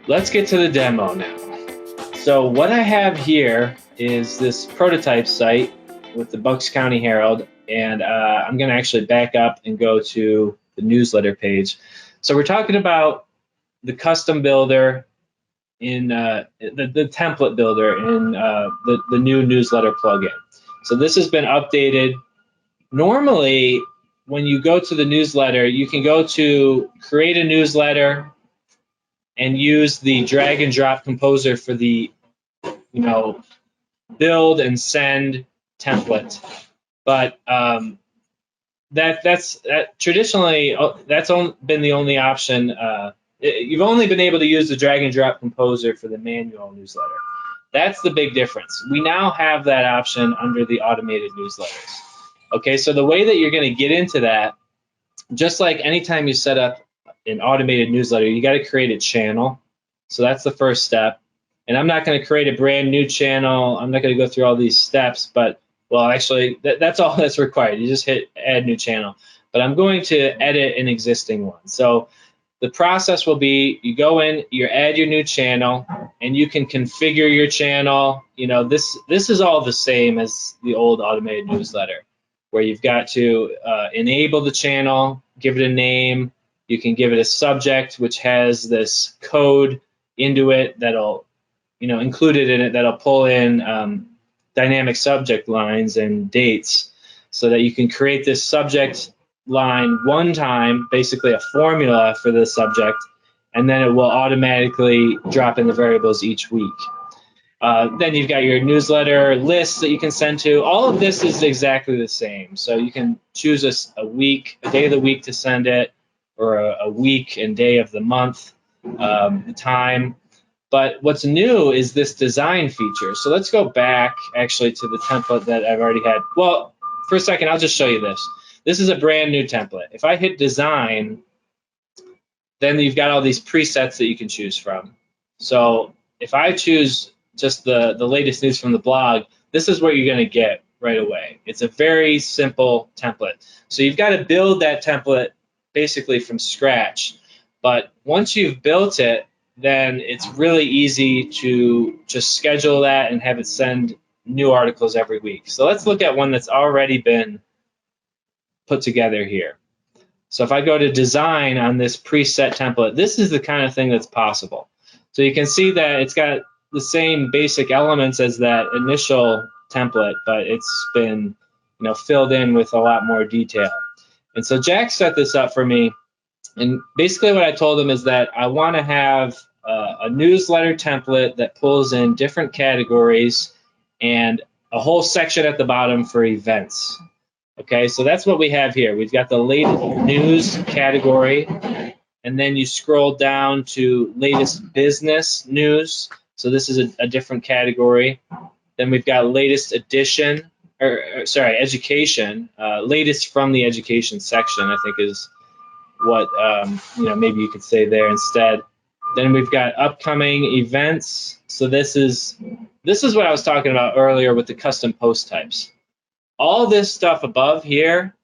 let's get to the demo now. So what I have here is this prototype site with the Bucks County Herald, and I'm going to actually back up and go to the newsletter page. So we're talking about the custom builder in the template builder in the new newsletter plugin. So this has been updated. Normally, when you go to the newsletter, you can go to create a newsletter and use the drag and drop composer for the build and send template. But that's traditionally that's been the only option. You've only been able to use the drag and drop composer for the manual newsletter. That's the big difference. We now have that option under the automated newsletters. Okay, so the way that you're going to get into that, just like anytime you set up an automated newsletter, you got to create a channel. So that's the first step. And I'm not going to create a brand new channel. I'm not going to go through all these steps, but well, actually, that's all that's required. You just hit add new channel. But I'm going to edit an existing one. So the process will be you go in, you add your new channel, and you can configure your channel. This is all the same as the old automated newsletter, where you've got to enable the channel, give it a name. You can give it a subject, which has this code into it that'll, included in it that'll pull in dynamic subject lines and dates so that you can create this subject line one time, basically a formula for the subject, and then it will automatically drop in the variables each week. Then you've got your newsletter lists that you can send to. All of this is exactly the same. So you can choose a week, a day of the week to send it, or a week and day of the month, the time. But what's new is this design feature. So let's go back actually to the template that I've already had. Well, for a second, I'll just show you this. This is a brand new template. If I hit design, then you've got all these presets that you can choose from. So if I choose just the latest news from the blog, this is what you're going to get right away. It's a very simple template. So you've got to build that template basically from scratch. But once you've built it, then it's really easy to just schedule that and have it send new articles every week. So let's look at one that's already been put together here. So if I go to design on this preset template, this is the kind of thing that's possible. So you can see that it's got the same basic elements as that initial template, but it's been filled in with a lot more detail. And so Jack set this up for me. And basically what I told him is that I want to have a newsletter template that pulls in different categories and a whole section at the bottom for events. Okay, so that's what we have here. We've got the latest news category, and then you scroll down to latest business news. So this is a different category. Then we've got latest edition, education. Latest from the education section, I think is what maybe you could say there instead. Then we've got upcoming events. So this is what I was talking about earlier with the custom post types. All this stuff above here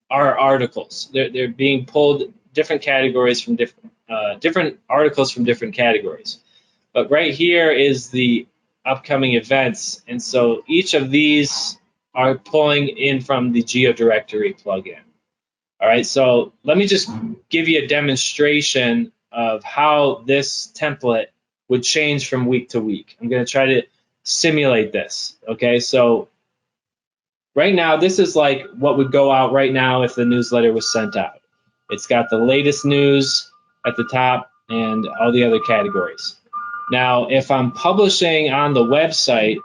are articles. They're being pulled different categories from different articles from different categories. But right here is the upcoming events, and so each of these are pulling in from the GeoDirectory plugin. All right, so let me just give you a demonstration of how this template would change from week to week. I'm going to try to simulate this. Okay, so right now, this is like what would go out right now if the newsletter was sent out. It's got the latest news at the top and all the other categories. Now, if I'm publishing on the website,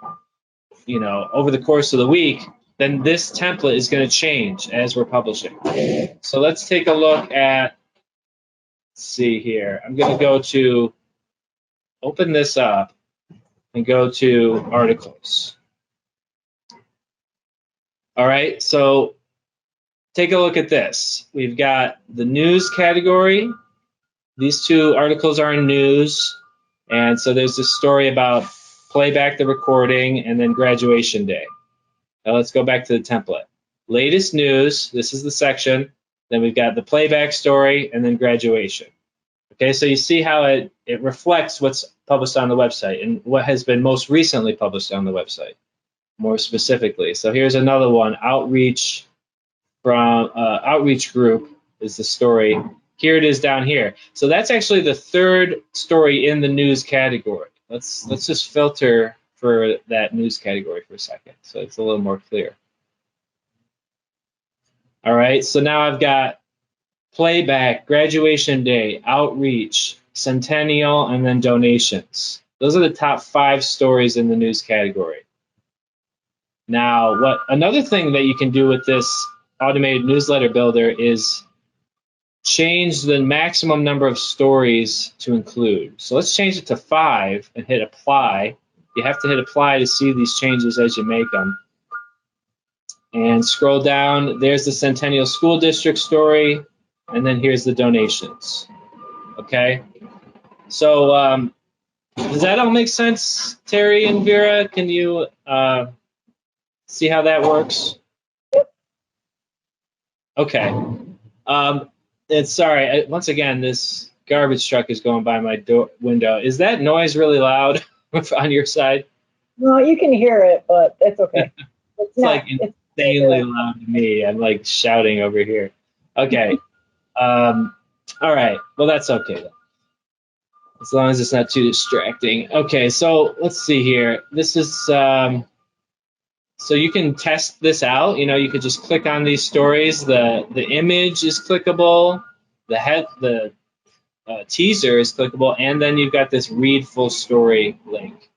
over the course of the week, then this template is going to change as we're publishing. So let's take a look at, let's see here. I'm going to go to, open this up and go to articles. All right, so take a look at this. We've got the news category. These two articles are in news. And so there's this story about playback the recording and then graduation day. Now let's go back to the template. Latest news, this is the section. Then we've got the playback story and then graduation. Okay, so you see how it reflects what's published on the website and what has been most recently published on the website, more specifically. So here's another one, outreach from outreach group is the story. Here it is down here. So that's actually the third story in the news category. Let's just filter for that news category for a second, so it's a little more clear. All right, so now I've got playback, graduation day, outreach, centennial, and then donations. Those are the top 5 stories in the news category. Now, another thing that you can do with this automated newsletter builder is change the maximum number of stories to include. So let's change it to 5 and hit apply. You have to hit apply to see these changes as you make them. And scroll down, there's the Centennial School District story, and then here's the donations. Okay, so does that all make sense, Terry and Vera? Can you see how that works? Okay. And sorry, once again, this garbage truck is going by my window. Is that noise really loud on your side? No, you can hear it, but it's okay. It's like insanely loud to me. I'm like shouting over here. Okay. All right. Well, that's okay then. As long as it's not too distracting. Okay, so let's see here. This is so you can test this out. You know, you could just click on these stories. The image is clickable. The teaser is clickable, and then you've got this read full story link.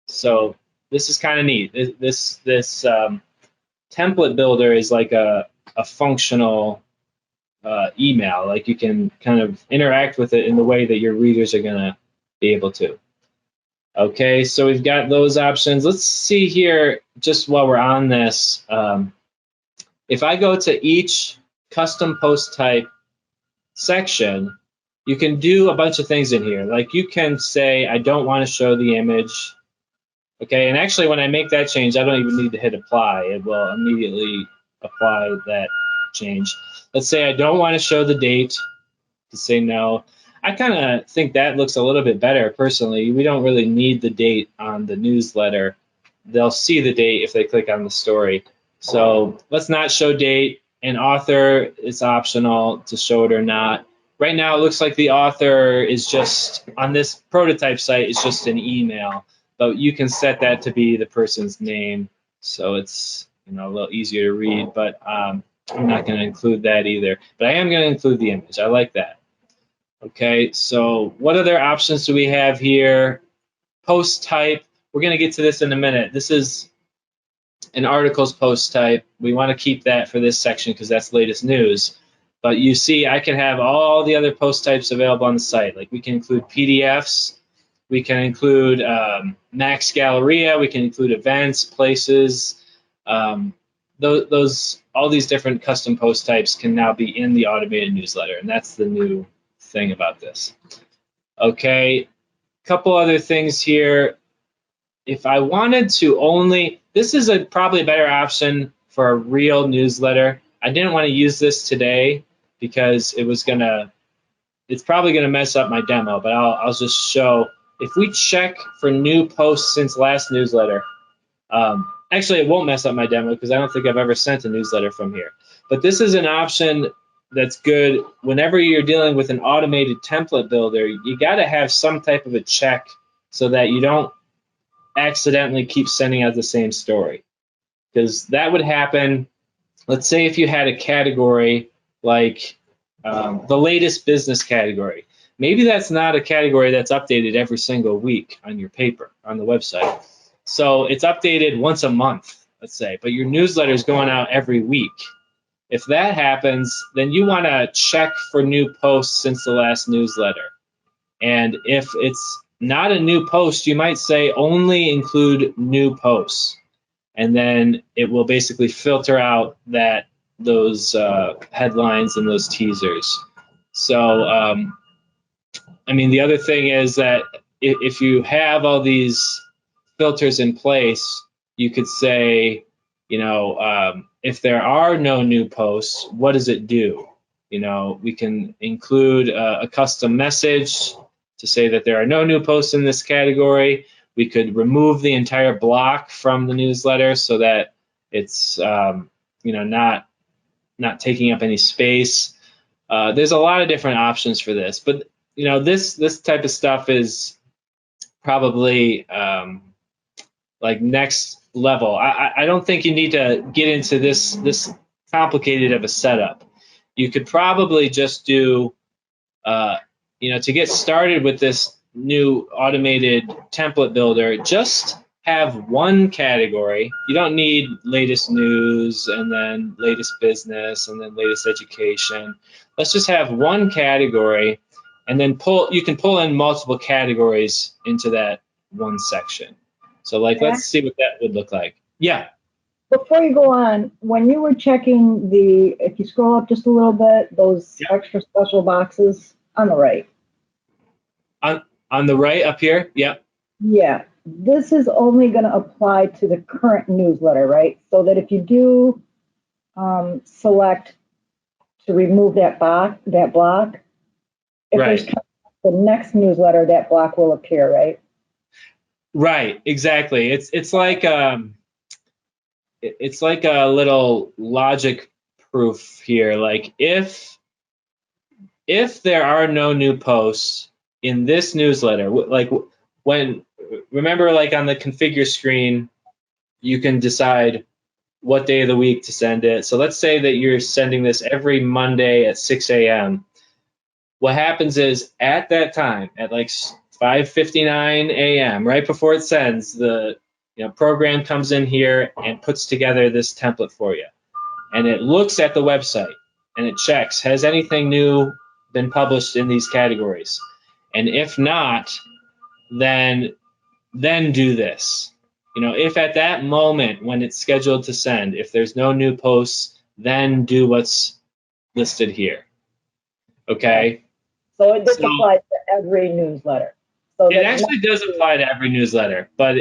So this is kind of neat. This template builder is like a functional email. Like you can kind of interact with it in the way that your readers are going to be able to. Okay, so we've got those options. Let's see here, just while we're on this, if I go to each custom post type section, you can do a bunch of things in here. Like you can say, I don't want to show the image. Okay, and actually when I make that change, I don't even need to hit apply. It will immediately apply that change. Let's say I don't want to show the date. To say no. I kind of think that looks a little bit better personally. We don't really need the date on the newsletter. They'll see the date if they click on the story. So let's not show date. And author, it's optional to show it or not. Right now it looks like the author is just, on this prototype site, it's just an email. But you can set that to be the person's name. So it's a little easier to read. But I'm not going to include that either. But I am going to include the image. I like that. Okay, so what other options do we have here? Post type. We're going to get to this in a minute. This is an articles post type. We want to keep that for this section because that's latest news. But you see, I can have all the other post types available on the site. Like we can include PDFs. We can include Max Galleria. We can include events, places. All these different custom post types can now be in the automated newsletter, and that's the new thing about this. Okay, couple other things here. If I wanted to only, this is probably a better option for a real newsletter. I didn't want to use this today because it's probably gonna mess up my demo, but I'll just show. If we check for new posts since last newsletter, actually it won't mess up my demo because I don't think I've ever sent a newsletter from here. But this is an option that's good whenever you're dealing with an automated template builder. You got to have some type of a check so that you don't accidentally keep sending out the same story, because that would happen. Let's say if you had a category like the latest business category, maybe that's not a category that's updated every single week on your paper on the website. So it's updated once a month, let's say, but your newsletter is going out every week. If that happens, then you want to check for new posts since the last newsletter. And if it's not a new post, you might say only include new posts. And then it will basically filter out those headlines and those teasers. So, I mean, the other thing is that if you have all these filters in place, you could say, if there are no new posts, what does it do? You know, we can include a custom message to say that there are no new posts in this category. We could remove the entire block from the newsletter so that it's you know, not taking up any space. There's a lot of different options for this, but you know, this type of stuff is probably like next level. I don't think you need to get into this complicated of a setup. You could probably just do, you know, to get started with this new automated template builder, just have one category. You don't need latest news and then latest business and then latest education. Let's just have one category, and then you can pull in multiple categories into that one section. So like, let's see what that would look like. Yeah. Before you go on, when you were checking if you scroll up just a little bit, those extra special boxes on the right. On the right up here, yeah. Yeah, this is only going to apply to the current newsletter, right? So that if you do select to remove that block, if there's the next newsletter, that block will appear, right? Right, exactly. It's like a little logic proof here. Like if there are no new posts in this newsletter, like remember, like on the configure screen, you can decide what day of the week to send it. So let's say that you're sending this every Monday at 6 a.m. What happens is at that time, at like 5:59 a.m., right before it sends, the program comes in here and puts together this template for you. And it looks at the website and it checks, has anything new been published in these categories? And if not, then do this. If at that moment when it's scheduled to send, if there's no new posts, then do what's listed here. Okay? So it does apply to every newsletter. So it actually does apply to every newsletter, but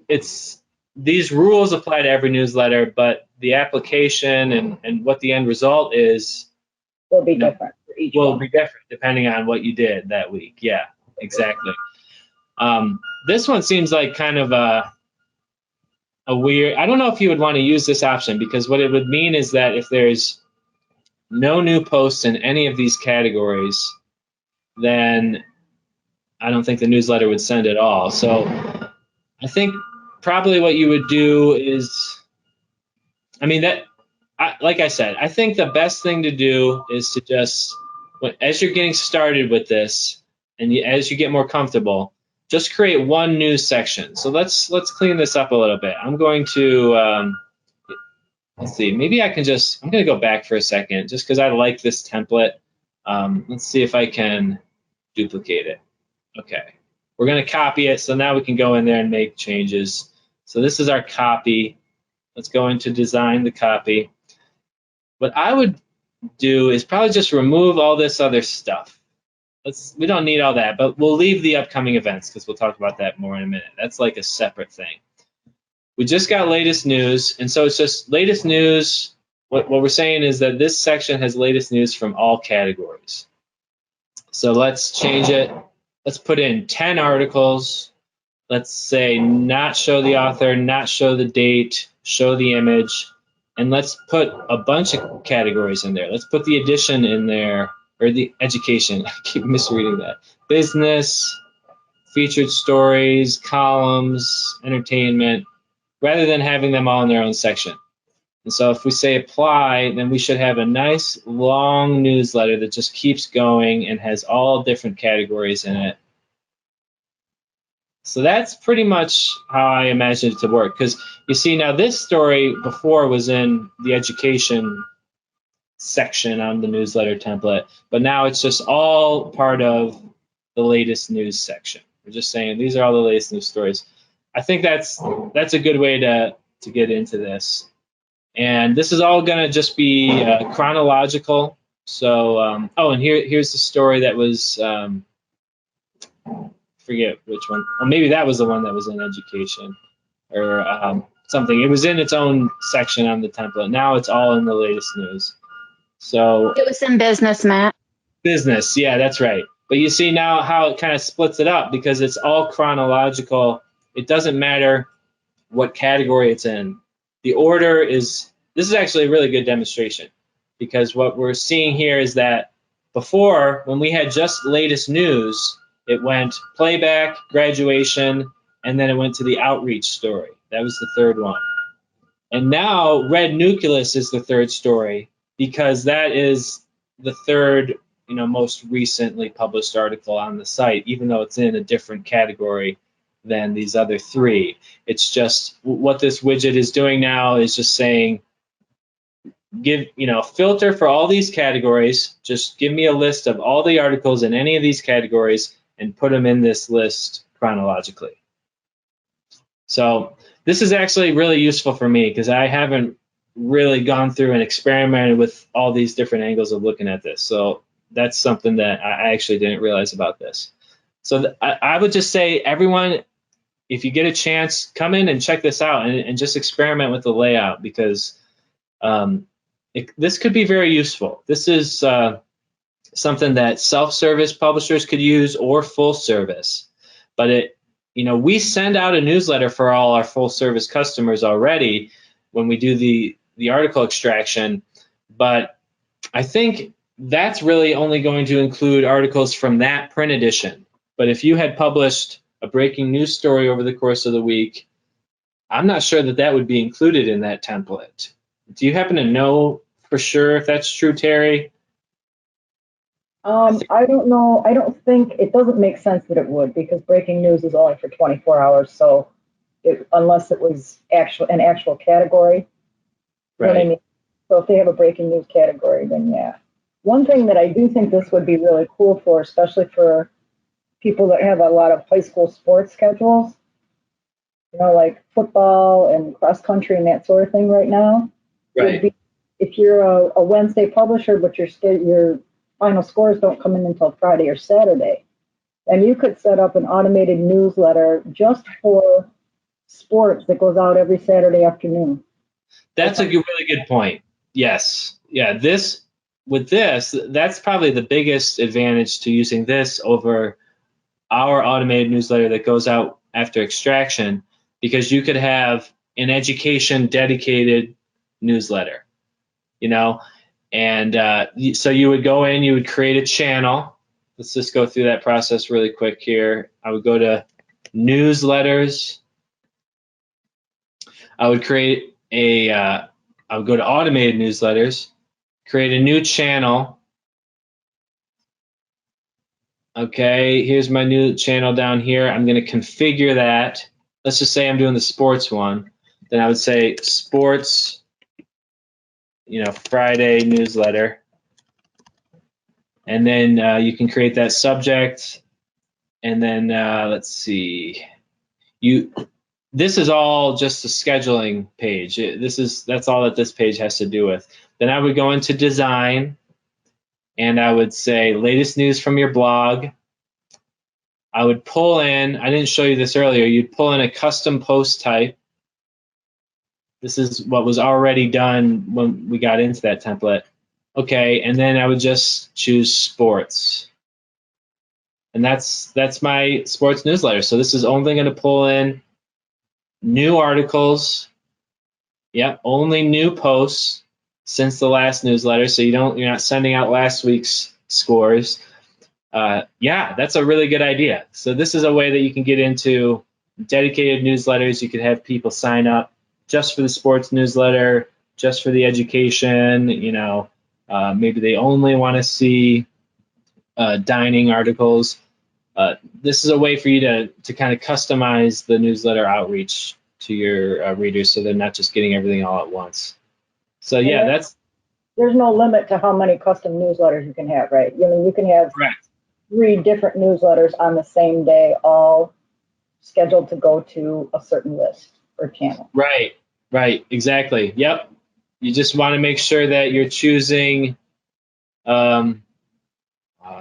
it's these rules apply to every newsletter, but the application and what the end result is will be different for each one. Will be different depending on what you did that week. Yeah, exactly. This one seems like kind of a weird, I don't know if you would want to use this option, because what it would mean is that if there's no new posts in any of these categories, then I don't think the newsletter would send at all. So I think probably what you would do is, like I said, I think the best thing to do is to just, as you're getting started with this, and as you get more comfortable, just create one news section. So let's clean this up a little bit. I'm going to, let's see, maybe I'm going to go back for a second, just because I like this template. Let's see if I can duplicate it. Okay, we're going to copy it, so now we can go in there and make changes. So this is our copy. Let's go into design the copy. What I would do is probably just remove all this other stuff. We don't need all that, but we'll leave the upcoming events because we'll talk about that more in a minute. That's like a separate thing. We just got latest news, and so it's just latest news. What we're saying is that this section has latest news from all categories. So let's change it. Let's put in 10 articles. Let's say not show the author, not show the date, show the image, and let's put a bunch of categories in there. Let's put the edition in there, or the education. I keep misreading that. Business, featured stories, columns, entertainment, rather than having them all in their own section. And so if we say apply, then we should have a nice long newsletter that just keeps going and has all different categories in it. So that's pretty much how I imagine it to work. Because you see, now this story before was in the education section on the newsletter template, but now it's just all part of the latest news section. We're just saying these are all the latest news stories. I think that's a good way to get into this. And this is all going to just be chronological. So, and here's the story that was, forget which one. Or maybe that was the one that was in education or something. It was in its own section on the template. Now it's all in the latest news. So it was in business, Matt. business, yeah, that's right. But you see now how it kind of splits it up because it's all chronological. It doesn't matter what category it's in. The order is, this is actually a really good demonstration because what we're seeing here is that before, when we had just latest news, it went playback, graduation, and then it went to the outreach story. That was the third one. And now red nucleus is the third story because that is the third, most recently published article on the site, even though it's in a different category than these other three. It's just what this widget is doing now is just saying, filter for all these categories. Just give me a list of all the articles in any of these categories and put them in this list chronologically. So this is actually really useful for me because I haven't really gone through and experimented with all these different angles of looking at this. So that's something that I actually didn't realize about this. So I would just say, everyone, if you get a chance, come in and check this out and just experiment with the layout because this could be very useful. This is something that self-service publishers could use or full service. But we send out a newsletter for all our full service customers already when we do the article extraction. But I think that's really only going to include articles from that print edition. But if you had published a breaking news story over the course of the week, I'm not sure that would be included in that template. Do you happen to know for sure if that's true, Terry? I don't know. I don't think it doesn't make sense that it would because breaking news is only for 24 hours. So unless it was an actual category, you know what I mean? So if they have a breaking news category, then yeah. One thing that I do think this would be really cool for, especially for people that have a lot of high school sports schedules, like football and cross country and that sort of thing right now. Right. Would be, if you're a Wednesday publisher, but your final scores don't come in until Friday or Saturday, and you could set up an automated newsletter just for sports that goes out every Saturday afternoon. That's a really good point. Yes. Yeah. That's probably the biggest advantage to using this over our automated newsletter that goes out after extraction, because you could have an education dedicated newsletter, and so you would go in, you would create a channel. Let's just go through that process really quick here. I would go to newsletters. I would go to automated newsletters, create a new channel. Okay, here's my new channel down here. I'm going to configure that. Let's just say I'm doing the sports one. Then I would say sports, Friday newsletter. And then you can create that subject. And then let's see. This is all just a scheduling page. That's all that this page has to do with. Then I would go into design and I would say latest news from your blog. I would pull in, I didn't show you this earlier, you'd pull in a custom post type. This is what was already done when we got into that template. Okay, and then I would just choose sports. And that's my sports newsletter. So this is only going to pull in new articles. Yep, only new posts since the last newsletter. So you're not sending out last week's scores. Yeah, that's a really good idea. So this is a way that you can get into dedicated newsletters. You could have people sign up just for the sports newsletter, just for the education. Maybe they only want to see dining articles. This is a way for you to kind of customize the newsletter outreach to your readers, so they're not just getting everything all at once. So yeah, there's no limit to how many custom newsletters you can have, right? You can have correct. 3 different newsletters on the same day, all scheduled to go to a certain list or channel. Right, exactly. Yep. You just want to make sure that you're choosing, I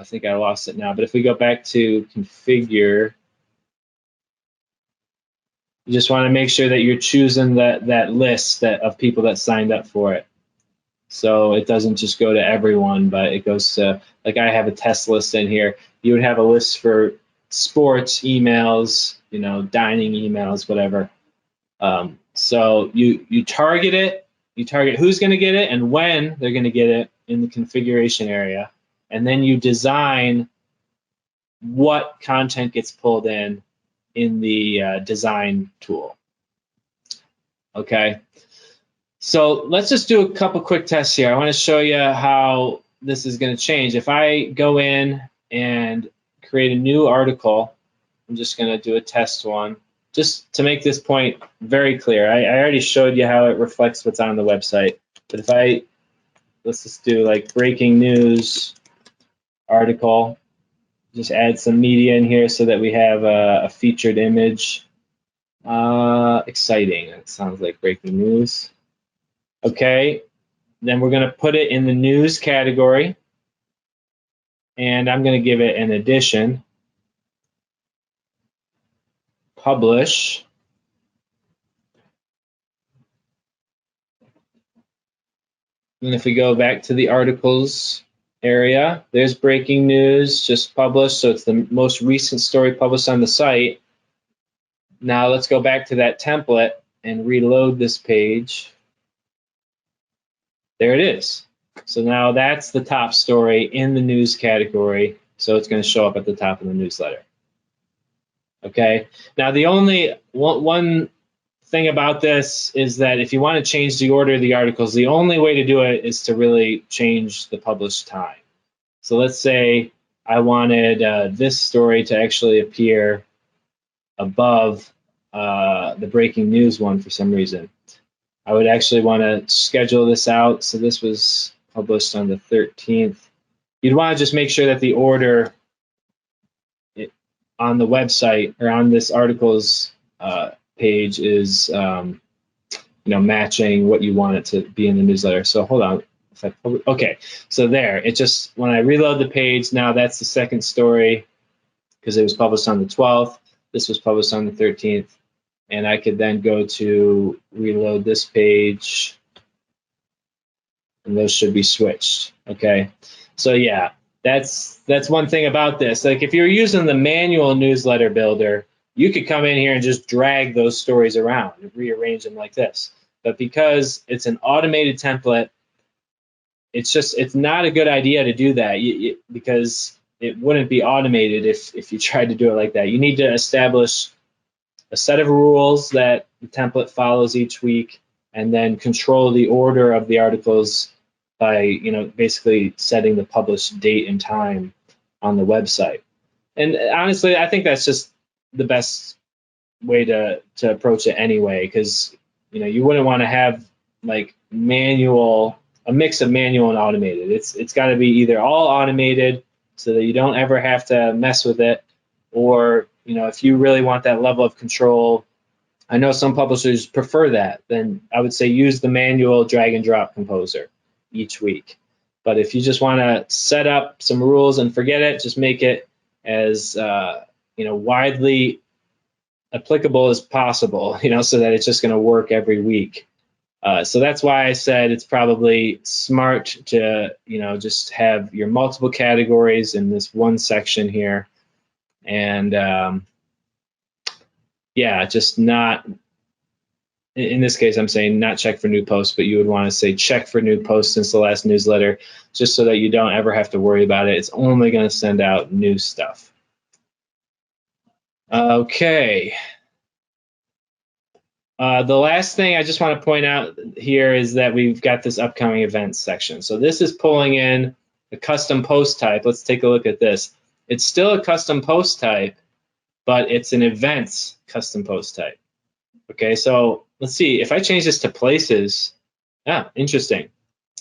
think I lost it now, but if we go back to configure, you just want to make sure that you're choosing that list of people that signed up for it. So it doesn't just go to everyone, but it goes to, like I have a test list in here. You would have a list for sports emails, you know, dining emails, whatever. So you target it, you target who's going to get it and when they're going to get it in the configuration area, and then you design what content gets pulled in the design tool. Okay, so let's just do a couple quick tests here. I want to show you how this is going to change. If I go in and create a new article, I'm just going to do a test one, just to make this point very clear. I already showed you how it reflects what's on the website, but if let's just do like breaking news article, just add some media in here so that we have a featured image. Exciting, that sounds like breaking news. Okay, then we're going to put it in the news category, and I'm going to give it an edition. Publish. And if we go back to the articles area, there's breaking news, just published, so it's the most recent story published on the site. Now let's go back to that template and reload this page. There it is. So now that's the top story in the news category, so it's going to show up at the top of the newsletter. Okay, now the only one thing about this is that if you want to change the order of the articles, the only way to do it is to really change the published time. So let's say I wanted this story to actually appear above the breaking news one for some reason. I would actually want to schedule this out. So this was published on the 13th. You'd want to just make sure that the order on the website or on this article's page is matching what you want it to be in the newsletter. So hold on. Okay, so there, it just, when I reload the page, now that's the second story because it was published on the 12th. This was published on the 13th. And I could then go to reload this page, and those should be switched. Okay, so yeah, that's one thing about this. Like if you're using the manual newsletter builder, you could come in here and just drag those stories around and rearrange them like this. But because it's an automated template, it's not a good idea to do that because it wouldn't be automated if you tried to do it like that. You need to establish a set of rules that the template follows each week, and then control the order of the articles by, basically setting the published date and time on the website. And honestly, I think that's just the best way to approach it anyway, because you wouldn't want to have like a mix of manual and automated. It's got to be either all automated so that you don't ever have to mess with it, or if you really want that level of control, I know some publishers prefer that, then I would say use the manual drag and drop composer each week. But if you just want to set up some rules and forget it, just make it as widely applicable as possible, so that it's just going to work every week. So that's why I said it's probably smart to just have your multiple categories in this one section here. And just not, in this case, I'm saying not check for new posts, but you would want to say check for new posts since the last newsletter, just so that you don't ever have to worry about it. It's only going to send out new stuff. Okay. The last thing I just want to point out here is that we've got this upcoming events section. So this is pulling in a custom post type. Let's take a look at this. It's still a custom post type, but it's an events custom post type. Okay, so let's see. If I change this to places, interesting.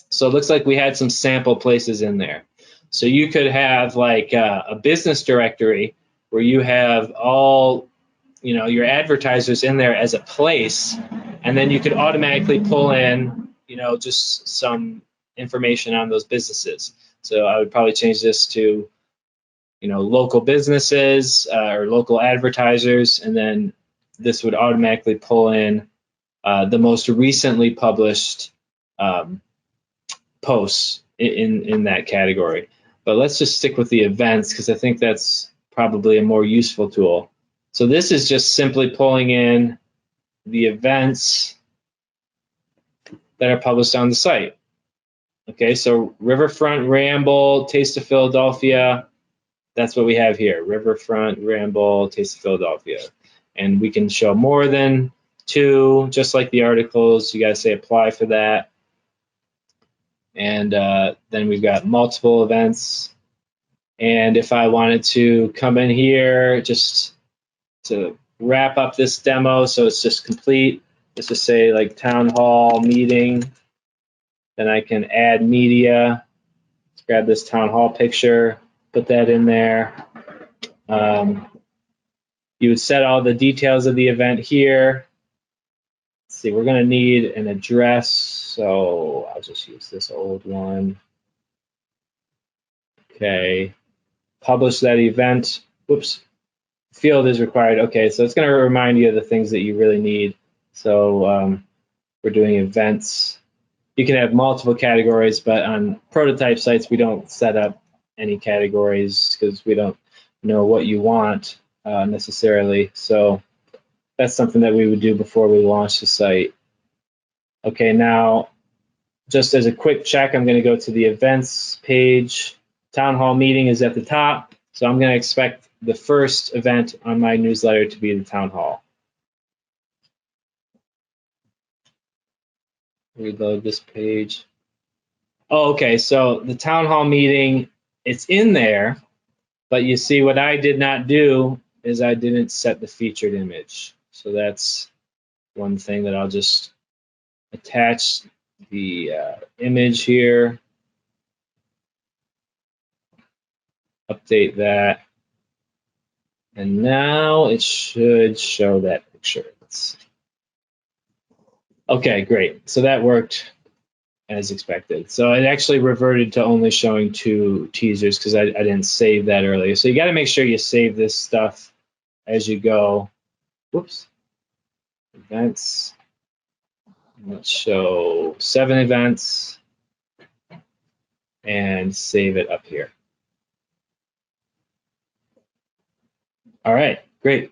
So it looks like we had some sample places in there. So you could have like a business directory where you have all your advertisers in there as a place, and then you could automatically pull in just some information on those businesses. So I would probably change this to local businesses or local advertisers, and then this would automatically pull in the most recently published posts in that category. But let's just stick with the events because I think that's probably a more useful tool. So this is just simply pulling in the events that are published on the site. Okay, so Riverfront Ramble, Taste of Philadelphia, that's what we have here. Riverfront Ramble, Taste of Philadelphia. And we can show more than 2, just like the articles. You gotta say apply for that. And then we've got multiple events. And if I wanted to come in here just to wrap up this demo, so it's just complete, let's just say like town hall meeting, then I can add media. Let's grab this town hall picture, put that in there. You would set all the details of the event here. Let's see, we're gonna need an address, so I'll just use this old one. Okay, publish that event. Whoops, field is required. Okay, so it's gonna remind you of the things that you really need. So we're doing events. You can have multiple categories, but on prototype sites, we don't set up any categories because we don't know what you want necessarily. So that's something that we would do before we launch the site. Okay, now, just as a quick check, I'm going to go to the events page. Town hall meeting is at the top, so I'm going to expect the first event on my newsletter to be the town hall. Reload this page. Oh, okay, so the town hall meeting, it's in there, but you see what I did not do is I didn't set the featured image. So that's one thing that I'll just attach the image here, update that, and now it should show that picture. Let's see. Okay, great. So that worked as expected. So it actually reverted to only showing 2 teasers because I didn't save that earlier. So you got to make sure you save this stuff as you go. Whoops. Events. Let's show 7 events and save it up here. All right, great.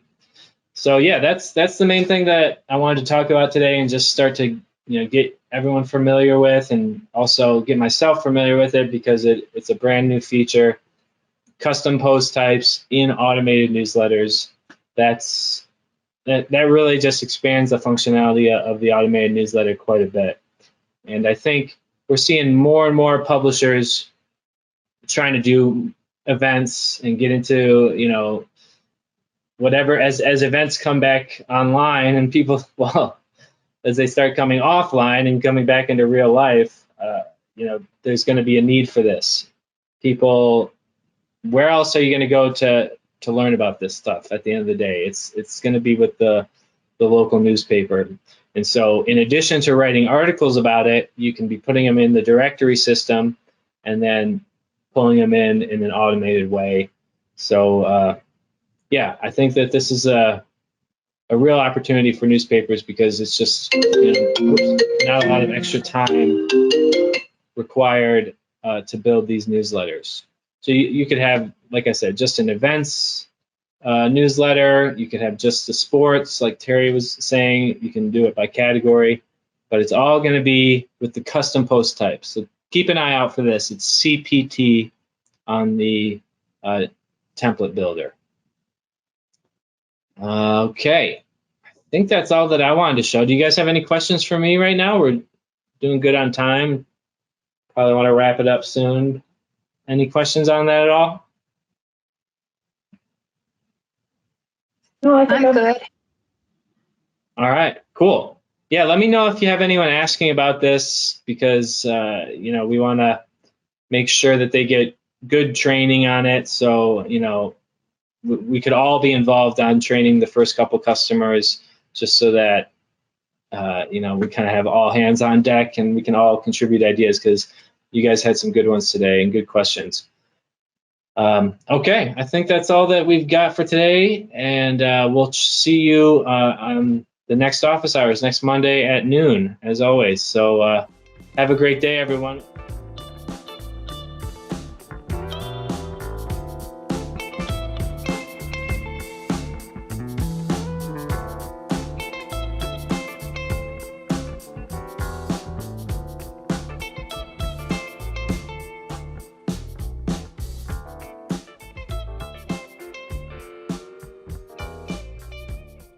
So yeah, that's the main thing that I wanted to talk about today and just start to get everyone familiar with and also get myself familiar with it because it's a brand new feature. Custom post types in automated newsletters. That really just expands the functionality of the automated newsletter quite a bit. And I think we're seeing more and more publishers trying to do events and get into, whatever as events come back online and people, as they start coming offline and coming back into real life, there's going to be a need for this. People, where else are you going to go to learn about this stuff at the end of the day? It's going to be with the local newspaper. And so in addition to writing articles about it, you can be putting them in the directory system and then pulling them in an automated way. So yeah, I think that this is a real opportunity for newspapers because it's just not a lot of extra time required to build these newsletters. So you could have, like I said, just an events newsletter. You could have just the sports, like Terry was saying. You can do it by category, but it's all going to be with the custom post type. So keep an eye out for this. It's CPT on the template builder. Okay, I think that's all that I wanted to show. Do you guys have any questions for me right now? We're doing good on time. Probably want to wrap it up soon. Any questions on that at all? No, I think I'm good. All right, cool. Yeah, let me know if you have anyone asking about this because we want to make sure that they get good training on it. So we could all be involved on training the first couple customers, just so that we kind of have all hands on deck and we can all contribute ideas because you guys had some good ones today and good questions. Okay, I think that's all that we've got for today, and we'll see you on the next office hours next Monday at noon, as always. So have a great day, everyone.